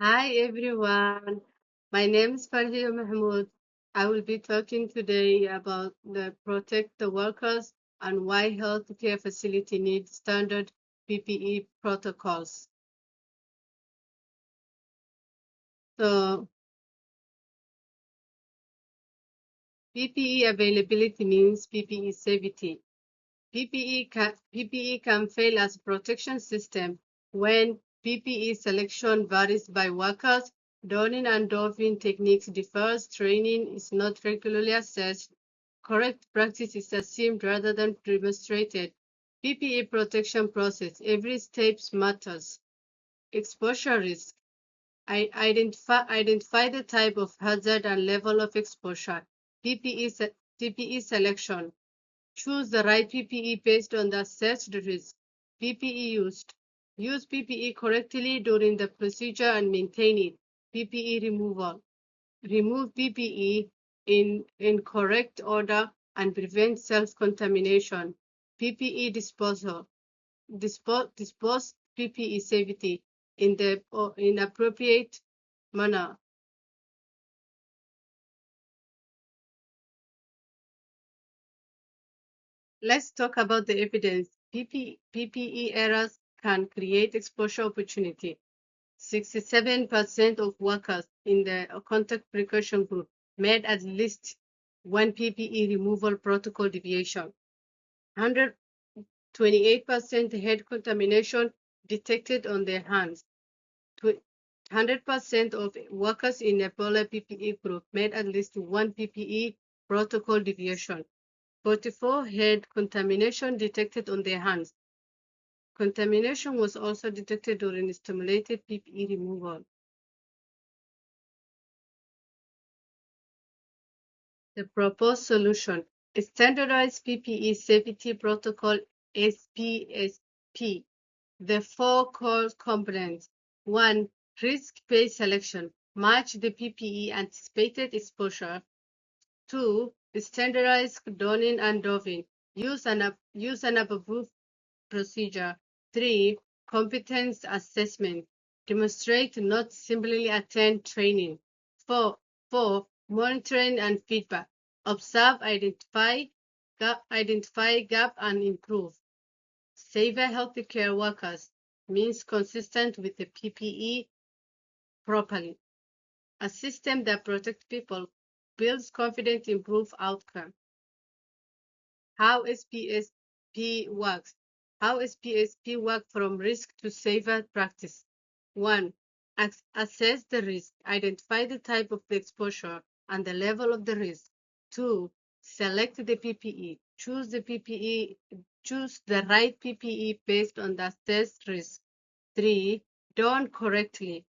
Hi everyone, my name is Farhiya Mahmoud. I will be talking today about the protect the workers and why healthcare facility need standard PPE protocols. So PPE availability means PPE safety. PPE can fail as a protection system when PPE selection varies by workers, donning and doffing techniques differs, training is not regularly assessed, correct practice is assumed rather than demonstrated. PPE protection process, every step matters. Exposure risk. Identify the type of hazard and level of exposure. PPE selection. Choose the right PPE based on the assessed risk. PPE used. Use PPE correctly during the procedure and maintain it. PPE removal. Remove PPE in correct order and prevent self-contamination. PPE disposal. Dispose PPE safety in the in appropriate manner. Let's talk about the evidence. PPE errors can create exposure opportunity. 67% of workers in the contact precaution group made at least one PPE removal protocol deviation. 128% had contamination detected on their hands. 100% of workers in Ebola PPE group made at least one PPE protocol deviation. 44 had contamination detected on their hands. Contamination was also detected during stimulated PPE removal. The proposed solution, a standardized PPE safety protocol SPSP. The four core components. 1. Risk-based selection. Match the PPE anticipated exposure. 2. Standardized donning and doffing. Use an approved procedure. 3. Competence assessment. Demonstrate, not simply attend training. 4. Monitoring and feedback. Observe, identify gap and improve. Safer healthcare workers means consistent with the PPE properly. A system that protects people, builds confidence, improves outcome. How SPSP works. How SPSP works from risk to safer practice. 1. Assess the risk. Identify the type of the exposure and the level of the risk. 2. Select the PPE. Choose the right PPE based on the assessed risk. 3. Don correctly.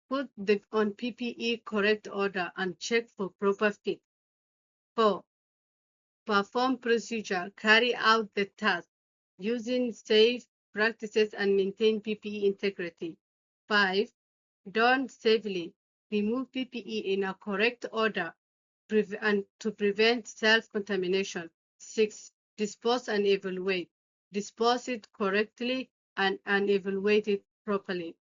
Put on PPE correct order and check for proper fit. 4. Perform procedure. Carry out the task using safe practices and maintain PPE integrity. 5. Don safely. Remove PPE in a correct order and to prevent self-contamination. 6. Dispose and evaluate. Dispose it correctly and evaluate it properly.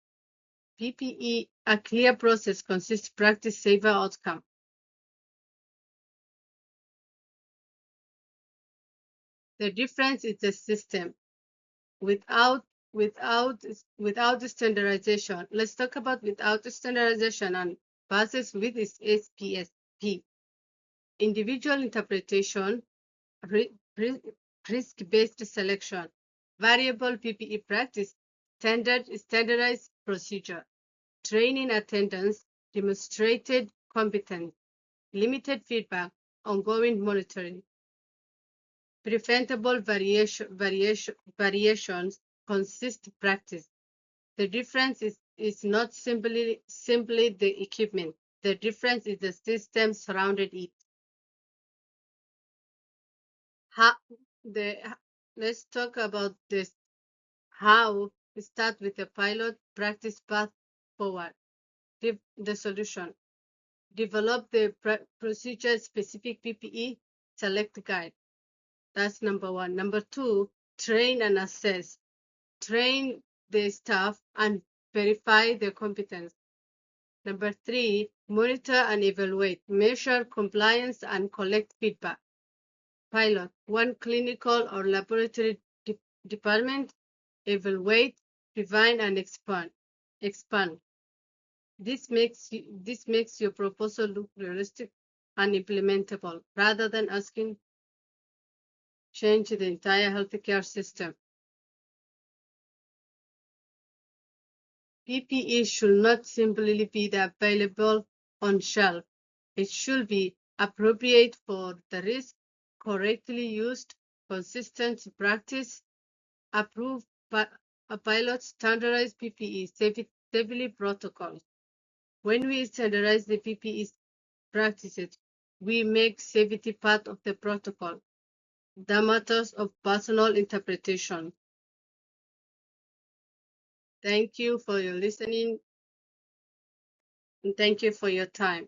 PPE, a clear process consists practice safer outcome. The difference is the system. Without without standardization, let's talk about without standardization and versus with its SPSP. Individual interpretation, risk-based selection, variable PPE practice, standardized procedure, training attendance, demonstrated competence, limited feedback, ongoing monitoring. Preventable variations consist practice. The difference is not simply the equipment. The difference is the system surrounded it. How the let's talk about this. How we start with a pilot practice path forward. The solution. Develop the procedure specific PPE select guide. That's number one. Number two, train and assess. Train the staff and verify their competence. Number 3, monitor and evaluate, measure compliance and collect feedback. Pilot, one clinical or laboratory department, evaluate, refine, and expand. This makes your proposal look realistic and implementable, rather than asking change the entire healthcare system. PPE should not simply be available on shelf. It should be appropriate for the risk, correctly used, consistent practice, approved a pilot standardized PPE safety protocols. When we standardize the PPE practices, we make safety part of the protocol. The matters of personal interpretation. Thank you for your listening, and thank you for your time.